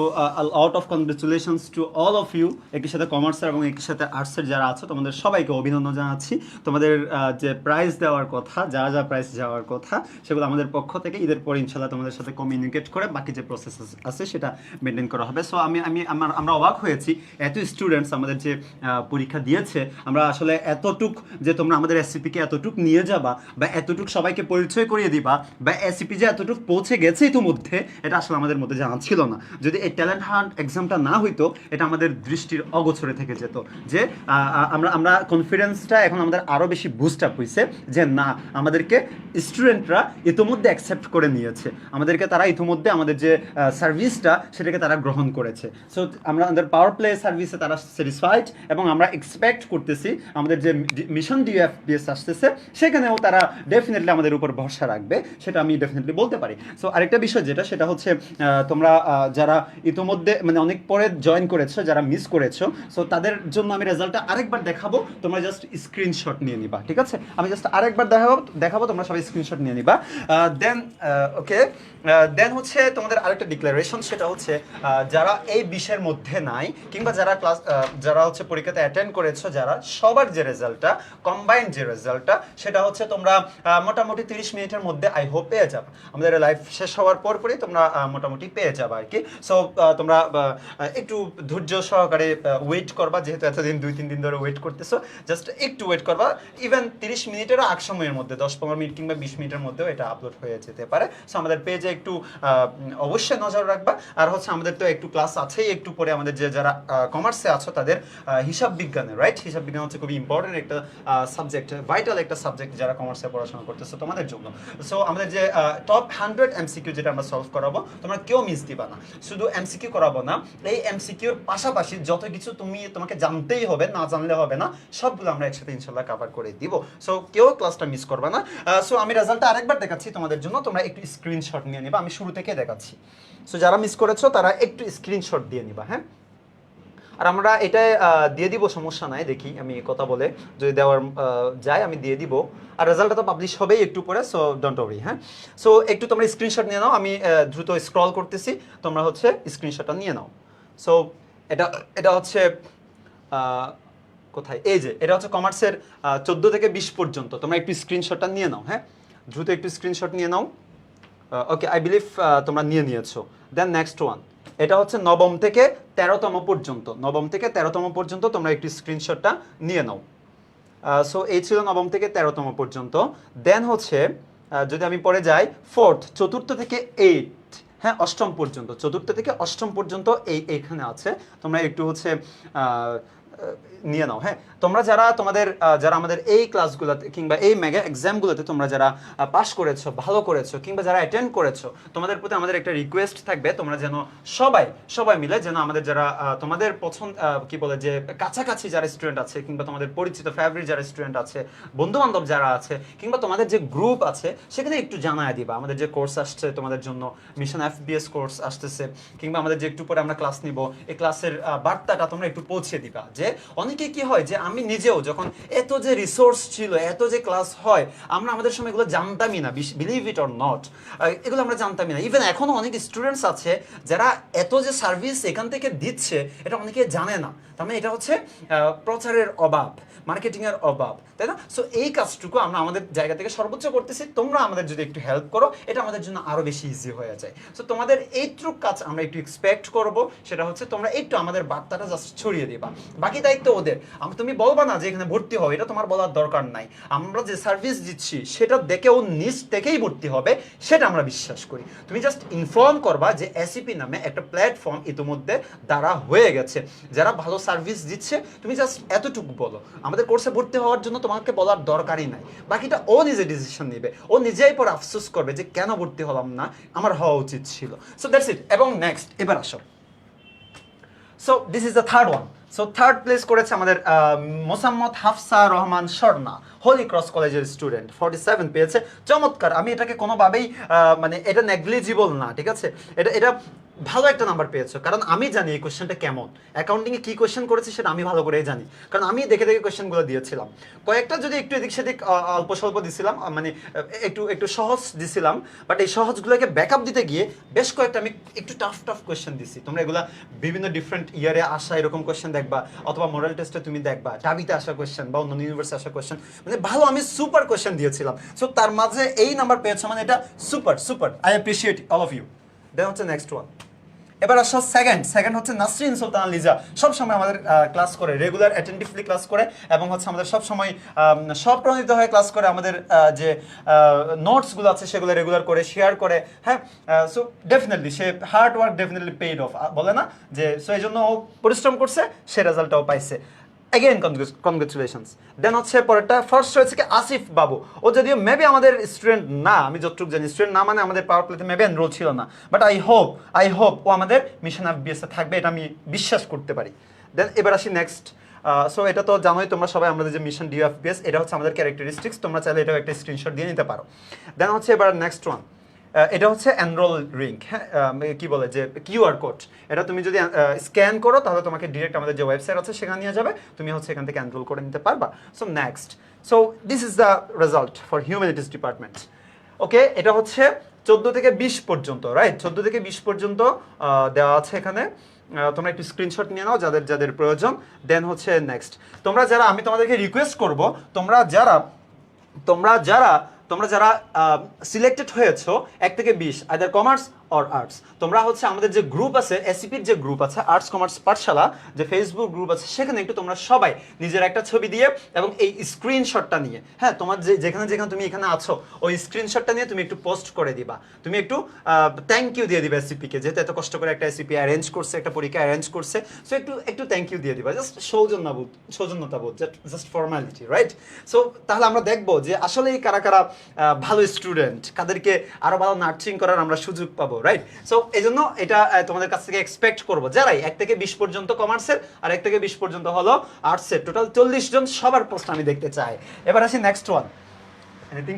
out of congratulations to all of you. একই সাথে কমার্সের এবং একই সাথে আর্টসের যারা আছো তোমাদের সবাইকে অভিনন্দন জানাচ্ছি। তোমাদের যে প্রাইজ দেওয়ার কথা, যা প্রাইজ যাওয়ার কথা, সেগুলো আমাদের পক্ষ থেকে ঈদের পর ইনশাল্লাহ তোমাদের সাথে কমিউনিকেট করে বাকি যে প্রসেস আছে সেটা মেনটেন করা হবে। সো আমরা অবাক হয়েছি, এত স্টুডেন্টস আমাদের যে পরীক্ষা দিয়েছে, আমরা আসলে এতটুক যে তোমরা আমাদের এসসিপিকে এতটুক নিয়ে যাবা বা এতটুক সবাইকে পরিচয় করিয়ে দিবা বা এসসিপি যে এতটুক পৌঁছে গেছে ইতিমধ্যে, এটা আসলে আমাদের মধ্যে জানা ছিল না। যদি এই ট্যালেন্ট হান্ট এক্সামটা না হইতো, এটা আমাদের দৃষ্টির অগোচরে থেকে যেত। যে আমরা কনফিডেন্সটা এখন আমাদের আরো বেশি বুস্ট আপ হয়েছে যে না, আমাদেরকে স্টুডেন্টরা ইতিমধ্যে অ্যাকসেপ্ট করে নিয়েছে, আমাদেরকে তারা ইতিমধ্যে আমাদের যে সার্ভিসটা সেটাকে তারা গ্রহণ করেছে। সো আমাদের পাওয়ার প্লে সার্ভিসে তারা স্যাটিসফাইড, এবং আমরা এক্সপেক্ট করতেছি আমাদের যে মিশন DFBS আসতেছে সেখানেও তারা ডেফিনেটলি আমাদের উপর ভরসা রাখবে, সেটা আমি ডেফিনেটলি বলতে পারি। সো আরেকটা বিষয় সেটা হচ্ছে তোমরা যারা ইতিমধ্যে মানে অনেক পরে জয়েন করেছো, যারা মিস করেছো, সো তাদের জন্য আমি রেজাল্টটা আরেকবার দেখাবো, তোমরা জাস্ট স্ক্রিনশট নিয়ে নিবা, ঠিক আছে? আমি জাস্ট আরেকবার দেখাবো, তোমরা সবাই স্ক্রিনশট নিয়ে নিবা। দেন ওকে, দেন হচ্ছে তোমাদের আরেকটা ডিক্লারেশন, সেটা হচ্ছে যারা এই বিষয়ের মধ্যে নাই, কিংবা যারা হচ্ছে পরীক্ষাতে অ্যাটেন্ড করেছো, যারা সবার যে রেজাল্টটা, কম্বাইন্ড যে রেজাল্টটা, সেটা হচ্ছে তোমরা মোটামুটি 30 মিনিটের মধ্যে আই হোপ পেয়ে যাবে। আমাদের লাইভ শেষ হওয়ার পরপরই তোমরা মোটামুটি পেয়ে যাবে আর কি। সো তোমরা একটু ধৈর্য সহকারে ওয়েট করবা, যেহেতু এতদিন 2-3 দিন ধরে ওয়েট করতেছো, জাস্ট একটু ওয়েট করবা। ইভেন 30 মিনিটেরও আগ সময়ের মধ্যে 10-15 মিনিট কিংবা 20 মিনিটের মধ্যেও এটা আপলোড হয়ে যেতে পারে। সো আমাদের পেজে একটু অবশ্যই নজর রাখবা। আর হচ্ছে আমাদের তো একটু ক্লাস আছেই, একটু পরে আমাদের যে যারা কমার্সে আছো তাদের হিসাব বিজ্ঞানের, রাইট, হিসাব বিজ্ঞান হচ্ছে খুবই ইম্পর্টেন্ট একটা সাবজেক্ট, ভাইটাল একটা সাবজেক্ট যারা কমার্সে পড়াশোনা করতেছো তোমাদের জন্য। সো আমাদের যে টপ 100 MCQ যেটা আমরা সলভ করাবো, তোমরা কেউ মিস দিবা না। শুধু MCQ করাবো না, এই MCQর পাশাপাশি যত কিছু তোমাকে জানতেই হবে, না জানলে হবে না, সবগুলো আমরা একসাথে ইনশাল্লাহ কভার করে দিব। সো কেউ ক্লাসটা মিস করবা না। সো আমি রেজাল্টটা আরেকবার দেখাচ্ছি তোমাদের জন্য, তোমরা একটু স্ক্রিনশট নিয়ে নিবা, আমি শুরু থেকে দেখাচ্ছি। সো যারা মিস করেছো তারা একটু স্ক্রিনশট দিয়ে নিবা, হ্যাঁ? আর আমরা এটা দিয়ে দিব, সমস্যা নাই, দেখি আমি কথা বলে যদি দেওয়ার যায় আমি দিয়ে দিব। আর রেজাল্টটা তো পাবলিশ হবেই একটু পরে, সো ডোন্ট ওয়ারি। হ্যাঁ, সো একটু তোমরা স্ক্রিনশট নিয়ে নাও, আমি দ্রুত স্ক্রল করতেছি, তোমরা হচ্ছে স্ক্রিনশটটা নিয়ে নাও। সো এটা এটা হচ্ছে কোথায়, এই যে এটা হচ্ছে কমার্সের 14 থেকে 20 পর্যন্ত, তোমরা একটু স্ক্রিনশটটা নিয়ে নাও। হ্যাঁ, দ্রুত একটু স্ক্রিনশট নিয়ে নাও। ওকে, আই বিলিভ তোমরা নিয়েছো। দেন নেক্সট ওয়ান, এটা হচ্ছে নবম থেকে 13তম পর্যন্ত, নবম থেকে 13তম পর্যন্ত তোমরা একটু স্ক্রিনশটটা নিয়ে নাও। সো এই ছিল নবম থেকে 13তম পর্যন্ত। দেন হচ্ছে যদি আমি পরে যাই ফোর্থ, চতুর্থ থেকে 8, হ্যাঁ অষ্টম পর্যন্ত, চতুর্থ থেকে অষ্টম পর্যন্ত এইখানে আছে, তোমরা একটু হচ্ছে নিয়ে নাও। হ্যাঁ, তোমরা যারা তোমাদের যারা আমাদের এই ক্লাসগুলোতে কিংবা এই মেগা এক্সামগুলোতে তোমরা যারা পাস করেছো, ভালো করেছো, কিংবা যারা অ্যাটেন্ড করেছো, তোমাদের প্রতি আমাদের একটা রিকোয়েস্ট থাকবে, তোমরা যেন সবাই মিলে যেন আমাদের যারা তোমাদের পছন্দ কি বলে যে কাছাকাছি যারা স্টুডেন্ট আছে, কিংবা তোমাদের পরিচিত ফেভারিট যারা স্টুডেন্ট আছে, বন্ধু বান্ধব যারা আছে, কিংবা তোমাদের যে গ্রুপ আছে সেখানে একটু জানায় দিবা আমাদের যে কোর্স আসছে তোমাদের জন্য, মিশন FBS কোর্স আসতেছে, কিংবা আমাদের যে একটু পরে আমরা ক্লাস নিব, এই ক্লাসের বার্তাটা তোমরা একটু পৌঁছে দিবা। যে অনেকে কি হয় যে আমি নিজেও যখন এত যে রিসোর্স ছিল, এত যে ক্লাস হয়, আমরা আমাদের সময় এগুলো জানতামই না, বিলিভ ইট অর নট, এগুলো আমরা জানতামই না। ইভেন এখনো অনেক স্টুডেন্টস আছে যারা এত যে সার্ভিস এখান থেকে দিচ্ছে এটা অনেকে জানে না। তার মানে এটা হচ্ছে প্রচারের অভাব, মার্কেটিং এর অভাব, তাই না? সো এই কাজটুকু আমরা আমাদের জায়গা থেকে সর্বোচ্চ করতেছি, তোমরা আমাদের যদি একটু হেল্প করো এটা আমাদের জন্য আরো বেশি ইজি হয়ে যায়। সো তোমাদের এইটুকু কাজ আমরা একটু এক্সপেক্ট করব, সেটা হচ্ছে তোমরা একটু আমাদের বার্তাটা জাস্ট ছড়িয়ে দিবা, বাকি দায়িত্ব ওদের। তুমি বলবা না যে এখানে ভর্তি হও, এটা তোমার বলার দরকার নাই। আমরা যে সার্ভিস দিচ্ছি সেটা দেখে ও নিজ থেকেই ভর্তি হবে, সেটা আমরা বিশ্বাস করি। তুমি জাস্ট ইনফর্ম করবা যে SEP নামে একটা প্ল্যাটফর্ম ইতিমধ্যে দ্বারা হয়ে গেছে, যারা ভালো সার্ভিস দিচ্ছে, তুমি জাস্ট এতটুকু বলো। আমাদের কোর্সে ভর্তি হওয়ার জন্য তোমাকে বলার দরকারই নাই, বাকিটা ও নিজে ডিসিশন নেবে, ও নিজেই পর আফসোস করবে যে কেন ভর্তি হলাম না, আমার হওয়া উচিত ছিল। So that's it. এবং নেক্সট এবার আসো, so this is the third one. So third place করেছে আমাদের মোসাম্মদ হাফসা রহমান স্বর্ণা, হোলি ক্রস কলেজের স্টুডেন্ট, 47 পেয়েছে। চমৎকার, আমি এটাকে কোনোভাবেই মানে এটা নেগলিজিবল না, ঠিক আছে, এটা ভালো একটা নাম্বার পেয়েছো, কারণ আমি জানি এই কোশ্চেনটা কেমন, অ্যাকাউন্টিংয়ে কি কোশ্চেন করেছে সেটা আমি ভালো করেই জানি, কারণ আমি দেখে দেখে কোশ্চেনগুলো দিয়েছিলাম। কয়েকটা যদি একটু এদিক সেদিক অল্প স্বল্প দিছিলাম, মানে একটু সহজ দিছিলাম, বাট এই সহজগুলোকে ব্যাকআপ দিতে গিয়ে বেশ কয়েকটা আমি একটু টাফ কোশ্চেন দিছি। তোমরা এগুলা বিভিন্ন ডিফারেন্ট ইয়ারে আসা এরকম কোশ্চেন দেখবা, অথবা মডেল টেস্টে তুমি দেখবা ডাবিতে আসা কোশ্চেন বা অন্য ইউনিভার্সিটি আসা কোশ্চেন, মানে ভালো আমি সুপার কোশ্চেন দিয়েছিলাম। সো তার মাঝে এই নাম্বার পেয়েছো, মানে এটা super, I appreciate all of you. Then হচ্ছে নেক্সট ওয়ান, এবার আসো সেকেন্ড হচ্ছে নাসরিন সুলতানা লিজা, সবসময় আমাদের ক্লাস করে, রেগুলার অ্যাটেন্টিভলি ক্লাস করে, এবং হচ্ছে আমাদের সবসময় স্বপ্রণীত হয়ে ক্লাস করে, আমাদের যে নোটসগুলো আছে সেগুলো রেগুলার করে শেয়ার করে। হ্যাঁ, সো ডেফিনেটলি সে hard work definitely paid off, বলে না যে, সো এই জন্য ও পরিশ্রম করছে, সে রেজাল্টটাও পাইছে। Again congratulations. দেন হচ্ছে পরেরটা ফার্স্ট হয়েছে কি আসিফ বাবু, ও যদিও মেবি আমাদের স্টুডেন্ট না, আমি যতটুকু জানি স্টুডেন্ট না, মানে আমাদের পাওয়ার প্লেতে মেবি এনরোল ছিল না, বাট আই হোপ ও আমাদের মিশন FBS এ থাকবে, এটা আমি বিশ্বাস করতে পারি। দেন এবার আসি নেক্সট। সো এটা তো জানোই তোমরা সবাই, আমাদের যে মিশন DFBS, এটা হচ্ছে আমাদের ক্যারেক্টারিস্টিক্স, তোমরা চাইলে এটাও একটা স্ক্রিনশট দিয়ে নিতে পারো। দেন হচ্ছে এবার নেক্সট ওয়ান, এটা হচ্ছে এনরোল লিঙ্ক, হ্যাঁ কি বলে যে QR কোড, এটা তুমি যদি স্ক্যান করো তাহলে তোমাকে ডিরেক্ট আমাদের যে ওয়েবসাইট আছে সেখানে নিয়ে যাবে, তুমি হচ্ছে এখান থেকে এনরোল করে নিতে পারবা। So next, so this is the result for humanities department. Okay, এটা হচ্ছে 14 থেকে 20 পর্যন্ত, রাইট, 14 থেকে 20 পর্যন্ত দেওয়া আছে এখানে। তোমরা একটু স্ক্রিনশট নিয়ে নাও যাদের প্রয়োজন। দেন হচ্ছে নেক্সট, আমি তোমাদেরকে রিকোয়েস্ট করব, তোমরা যারা সিলেক্টেড হয়েছো 1 থেকে 20, আইদার কমার্স অর আর্টস, তোমরা হচ্ছে আমাদের যে গ্রুপ আছে, SEPর যে গ্রুপ আছে, আর্টস কমার্স পাঠশালা যে ফেসবুক গ্রুপ আছে, সেখানে একটু তোমরা সবাই নিজের একটা ছবি দিয়ে এবং এই স্ক্রিনশটটা নিয়ে, হ্যাঁ তোমার যেখানে তুমি এখানে আছো ওই স্ক্রিনশটটা নিয়ে তুমি একটু পোস্ট করে দিবা, তুমি একটু থ্যাংক ইউ দিয়ে দিবা SEPকে, যেহেতু এত কষ্ট করে একটা SEP অ্যারেঞ্জ করছে, একটা পরীক্ষা অ্যারেঞ্জ করছে, সো একটু থ্যাংক ইউ দিয়ে দিবা, জাস্ট সৌজন্যতাবোধ, জাস্ট ফর্মালিটি, রাইট? সো তাহলে আমরা দেখবো যে আসলেই কারা ভালো স্টুডেন্ট, কাদেরকে আরো ভালো নার্চিং করার আমরা সুযোগ পাবো, রাইট? সো এই জন্য এটা তোমাদের কাছ থেকে এক্সপেক্ট করবো, যারাই 1 থেকে 20 পর্যন্ত কমার্সের আর 1 থেকে 20 পর্যন্ত হলো আর্টসের, টোটাল 40 জন, সবার পোস্ট আমি দেখতে চাই। এবার আসি নেক্সট ওয়ান, এনিথিং?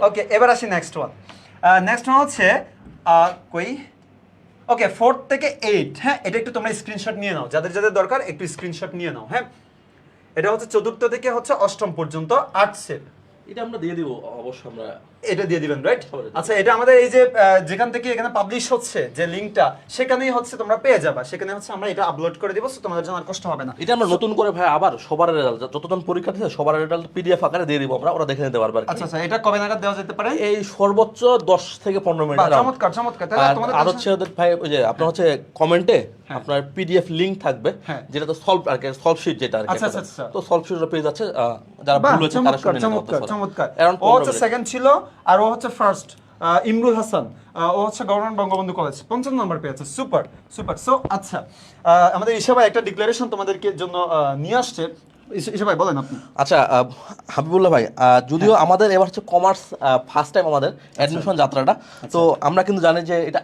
ওকে, এবার আসি নেক্সট ওয়ান হচ্ছে কই ওকে 4 থেকে 8, হ্যাঁ এটা একটু তোমরা স্ক্রিনশট নিয়ে নাও, যাদের যাদের দরকার একটু স্ক্রিনশট নিয়ে নাও। হ্যাঁ এটা হচ্ছে 4র্থ থেকে হচ্ছে 8ম পর্যন্ত আর্টসের, এটা আমরা দিয়ে দিব অবশ্য, আমরা এটা দিয়ে দিবেন রাইট। সবাই দিয়ে আচ্ছা এটা আমাদের এই যে যেখান থেকে এখানে পাবলিশ হচ্ছে যে লিংকটা, সেখানেই হচ্ছে তোমরা পেয়ে যাবা, সেখানে হচ্ছে আমরা এটা আপলোড করে দিব, সো তোমাদের জন্য আর কষ্ট হবে না। এটা আমরা নতুন করে ভাই আবার সবার রেজাল্ট যতজন পরীক্ষা দিয়েছে সবার রেজাল্ট পিডিএফ আকারে দিয়ে দিব আমরা, ওরা দেখে নিতে পারবে আর কি। আচ্ছা আচ্ছা এটা কবে নাগাদ দেওয়া যেতে পারে? এই সর্বোচ্চ 10 থেকে 15 মিনিট। চমৎকার চমৎকার। তাহলে তোমাদের আর হচ্ছে ওদের ভাই ওই যে আপনার হচ্ছে কমেন্টে আপনার পিডিএফ লিংক থাকবে, হ্যাঁ। যেটা তো সলভ আর কি, সলভ শিট যেটা আর কি, আচ্ছা, আচ্ছা, আচ্ছা। তো সলভ শিটের পেজ আছে, যারা ভুল হয়েছে তারা শুনে নিতে চমৎকার পারবে। চমৎকার। Around ও 15 হচ্ছে মিনিট। সেকেন্ড ছিল আর ও হচ্ছে ফার্স্ট, ইমরুল হাসান, ও হচ্ছে গভর্নমেন্ট বঙ্গবন্ধু কলেজ ৫৫ নম্বর পেয়েছে। Super super. সো আচ্ছা আমাদের ঈশা ভাই একটা ডিক্লারেশন তোমাদেরকে জন্য নিয়ে আসছে। ঈশা ভাই বলেন আপনি। আচ্ছা হাবিবুল্লাহ ভাই, যদিও আমাদের এবার হচ্ছে কমার্স ফার্স্ট টাইম আমাদের অ্যাডমিশন যাত্রাটা, তো আমরা কিন্তু জানি যে এটা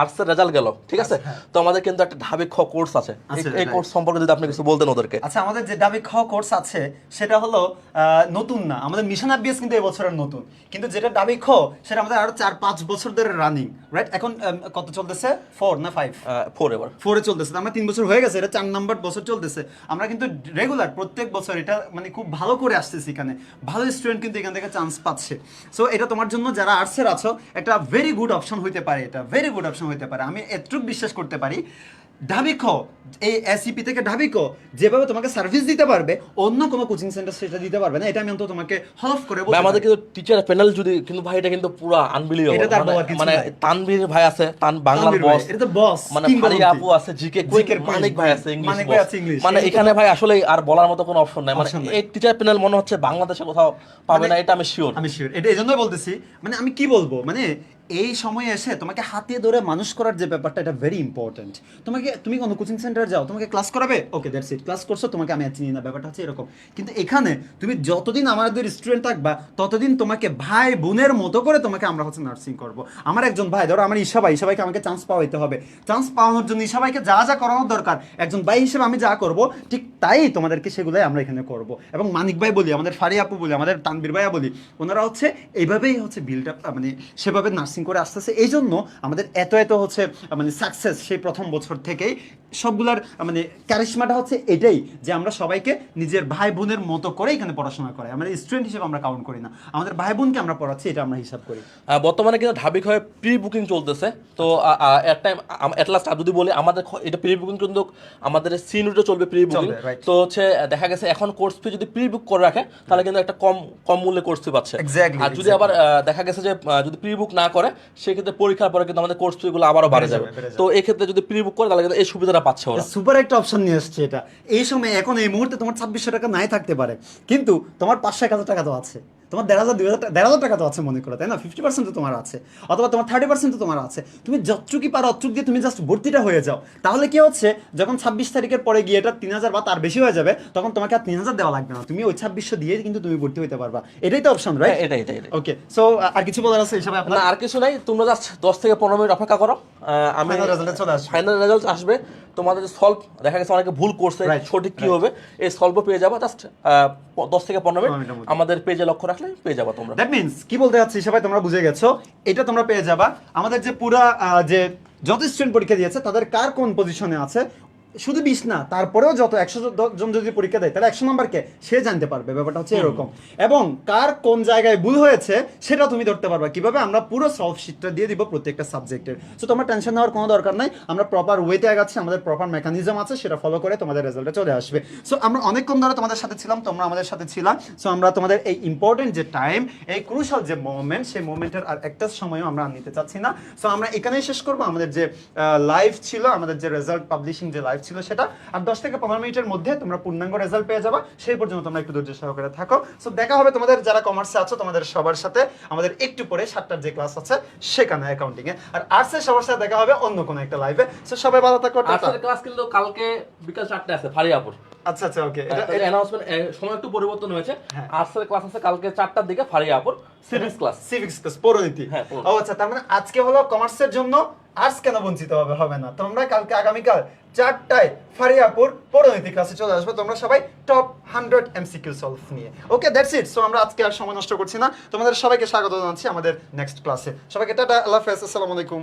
আর্টসের রেজাল্ট গেল, ঠিক আছে, তো আমাদের কিন্তু একটা ঢাবি খ কোর্স আছে, এই কোর্স সম্পর্কে যদি আপনি কিছু বলতেন ওদেরকে। আচ্ছা আমাদের যে ডাবি খ কোর্স আছে সেটা হলো নতুন না, আমাদের মিশন আবিএস কিন্তু এই বছরের নতুন, কিন্তু যেটা ডাবি খ সেটা আমাদের আরো 4-5 বছর ধরে রানিং, রাইট? এখন কত চলতেছে, 4 না 5? 4 এবার 4-এ চলতেছে, আমরা 3 বছর হয়ে গেছে, এটা 4 নাম্বার বছর চলতেছে। আমরা কিন্তু রেগুলার প্রত্যেক বছর এটা মানে খুব ভালো করে আসতেছি, এখানে ভালো স্টুডেন্ট কিন্তু এখান থেকে চান্স পাচ্ছে। সো এটা তোমার জন্য যারা আর্টসের আছো একটা ভেরি গুড অপশন হইতে পারে, এটা ভেরি গুড অপশন হইতে পারে। আমি এতটুকু বিশ্বাস করতে পারি ঢাবিখ এই এসইপি থেকে ঢাবিখ যেভাবে তোমাকে সার্ভিস দিতে পারবে অন্য কোনো কোচিং সেন্টার সেটা দিতে পারবে না, এটা আমি অন্তত তোমাকে হলফ করে বলতে ভাই, আমাদের পারি। কিন্তু টিচার প্যানেল যদি কিন্তু ভাই এটা কিন্তু পুরো আনবিলিভেবল, এটা তার বলার কিছু মানে নাই। তানভীর ভাই আছে, বাংলার তানভীর ভাই, বস, এটা তো boss, মানে কিংবদন্তি। ফারিয়া আপু আছে, জিকে কুইন, মানিক ভাই আছে ইংলিশ মানিক ভাই বস, আছে ইংলিশ। মানে এখানে ভাই আসলে আর বলার মতো কোনো অপশন নাই, মানে Option নাই। এই টিচার প্যানেল মনে হচ্ছে বাংলাদেশে কোথাও পাবে না, এটা আমি শিওর। আমি শিওর, এটা এজন্যই বলতেছি, মানে আমি কি বলবো, মানে এই সময়ে এসে তোমাকে হাতে ধরে মানুষ করার যে ব্যাপারটা, এটা ভেরি ইম্পর্টেন্ট। তুমি কোনো কোচিং সেন্টারে যাও, তোমাকে ক্লাস করাবে, ওকে দ্যাটস ইট, ক্লাস করছো, তোমাকে আমি আর চিনি না, ব্যাপারটা হচ্ছে এরকম। কিন্তু এখানে তুমি যতদিন আমাদের স্টুডেন্ট থাকবা ততদিন তোমাকে ভাই বোনের মতো করে তোমাকে আমরা হচ্ছে নার্সিং করবো। আমার একজন ভাই, ধরো আমার ঈশা ভাইকে আমাকে চান্স পাওয়াইতে হবে, চান্স পাওয়ানোর জন্য ঈশা ভাইকে যা যা করানোর দরকার একজন ভাই হিসেবে আমি যা করব, ঠিক তাই তোমাদেরকে সেগুলোই আমরা এখানে করব। এবং মানিক ভাই বলি, আমাদের ফারিয়া আপু বলি, আমাদের তানবীর ভাইয়া বলি, ওনারা হচ্ছে এইভাবেই হচ্ছে বিল্ড আপ, মানে সেভাবে নার্সিং করে আসতেছে। এই জন্য আমাদের এত এত হচ্ছে মানে সাকসেস সেই প্রথম বছর থেকেই। সবগুলার মানে ক্যারিশমাটা হচ্ছে এটাই যে আমরা সবাইকে নিজের ভাই বোনের মতো করে এখানে পড়াশোনা করাই, আমাদের স্টুডেন্ট হিসেবে আমরা কাউন্ট করি না, আমাদের ভাই বোনকে আমরা পড়াচ্ছি, এটা আমরা হিসাব করি। বর্তমানে কিন্তু ঢাবিক হয়ে প্রি বুকিং চলতেছে, তো এট টাইম এট লাস্ট যদি বলি আমাদের এটা প্রি বুকিং কিন্তু আমাদের সিনিয়রটা চলবে প্রি বুকিং, right. তো হচ্ছে দেখা গেছে এখন কোর্স ফি যদি প্রি বুক করে রাখে তাহলে কিন্তু একটা কম মূল্যে কোর্স ফি পাচ্ছে। Exactly, আর যদি আবার দেখা গেছে যে যদি প্রি বুক না করে সেক্ষেত্রে পরীক্ষার পরে কিন্তু আমাদের কোর্স ফি গুলো আবারও বাড়ে যাবে, তো এই ক্ষেত্রে যদি প্রি বুক করে তাহলে কিন্তু এই সুবিধাটা পাচ্ছে ওরা। সুপার একটা অপশন নিয়ে আসছে এটা। এই সময় এখন এই মুহূর্তে তোমার 2600 টাকা নাই থাকতে পারে, কিন্তু তোমার 500-1000 টাকা তো আছে, তোমার 1500-2000 টাকা তো আছে মনে করো, তাই না? 50% তো তোমার আছে, অথবা তোমার 30% তো তোমার আছে। তুমি যতটুকুই পারো অতটুক দিয়ে তুমি জাস্ট ভর্তিটা হয়ে যাও, তাহলে কি হচ্ছে যখন 26 তারিখের পরে গিয়ে এটা 3000 বা তার বেশি হয়ে যাবে, তখন তোমাকে আর 3000 দেওয়া লাগবে না, তুমি ওই 2600 দিয়ে কিন্তু তুমি ভর্তি হইতে পারবা। এটাই তো অপশন, রাইট? এটাই ওকে, সো আর কিছু বলার আছে হিসাবে আপনার? না আর কিছু নাই, তোমরা জাস্ট 10 থেকে 15 মিনিট অপেক্ষা করো, আমি Final result চলে আসবে। ফাইনাল রেজাল্ট আসবে, তোমাদের সলভ দেখা গেছে অনেকে ভুল করছে, Right, সঠিক কি হবে এই সলভও পেয়ে যাবে, জাস্ট 10 থেকে 15 মিনিট মিনিটের মধ্যে। আমাদের পেজে লক্ষ্য রাখলে পেয়ে যাবে তোমরা। দ্যাট মিন্স কি বলতে চাচ্ছি সবাই তোমরা বুঝে গেছো, এটা তোমরা পেয়ে যাবা। আমাদের যে পুরা যে যত স্টুডেন্ট পরীক্ষা দিয়েছে তাদের কার কোন পজিশনে আছে, শুধু 20 না, তারপরেও যত 100 জন যদি পরীক্ষা দেয় তাহলে 100 নাম্বার কে সে জানতে পারবে, ব্যাপারটা হচ্ছে এরকম। এবং কার কোন জায়গায় ভুল হয়েছে সেটা তুমি ধরতে পারবা কিভাবে, আমরা পুরো সলভ শিটটা দিয়ে দিব প্রত্যেকটা সাবজেক্টের। সো তোমার টেনশন নেওয়ার কোনো দরকার নাই, আমরা প্রপার ওয়েতে আগাচ্ছি, আমাদের প্রপার মেকানিজম আছে, সেটা ফলো করে তোমাদের রেজাল্টে চলে আসবে। সো আমরা অনেকক্ষণ ধরে তোমাদের সাথে ছিলাম, তোমরা আমাদের সাথে ছিলা। সো আমরা তোমাদের এই ইম্পর্টেন্ট যে টাইম, এই ক্রুশাল যে মোমেন্ট, সেই মোমেন্টের আর একটা সময়ও আমরা আর নিতে চাচ্ছি না। সো আমরা এখানেই শেষ করবো আমাদের যে লাইভ ছিল, আমাদের যে রেজাল্ট পাবলিশিং যে লাইভ ছিল সেটা। আর 10 থেকে 15 মিনিটের মধ্যে তোমরা পূর্ণাঙ্গ রেজাল্ট পেয়ে যাবা, সেই পর্যন্ত তোমরা একটু ধৈর্য সহকারে থাকো। সো দেখা হবে তোমাদের যারা কমার্সে আছো তোমাদের সবার সাথে আমাদের একটু পরে 7টার যে ক্লাস আছে সেখানে অ্যাকাউন্টিং এ, আর আর্টসের সবার সাথে দেখা হবে অন্য কোনো একটা লাইভে। সো সবাই ভালো থাকো, টাটা। আজকের ক্লাস কিন্তু কালকে বিকাল 4টায় আছে ফারিয়াপুর। আচ্ছা আচ্ছা, ওকে, এটা অ্যানাউন্সমেন্ট সময় একটু পরিবর্তন হয়েছে, আর্টসের ক্লাস আছে কালকে 4টার দিকে ফারিয়াপুর, সিভিক্স ক্লাস। সিভিক্স ক্লাস পরিণতি। হ্যাঁ, ও আচ্ছা, তার মানে আজকে হলো কমার্সের জন্য, আর্টস কেন বঞ্চিত হবে না। তোমরা কালকে আগামীকাল 4টায় ফারিয়াপুর পরিণতি ক্লাসে চলে আসবে, তোমরা সবাই টপ 100 এমসিকিউ সলভ নিয়ে। ওকে, দ্যাটস ইট। সো আমরা আজকে আর সময় নষ্ট করছি না, তোমাদের সবাইকে স্বাগত জানাচ্ছি আমাদের নেক্সট ক্লাসে। সবাইকে টাটা, আল্লাহ হাফেজ, আসসালামু আলাইকুম।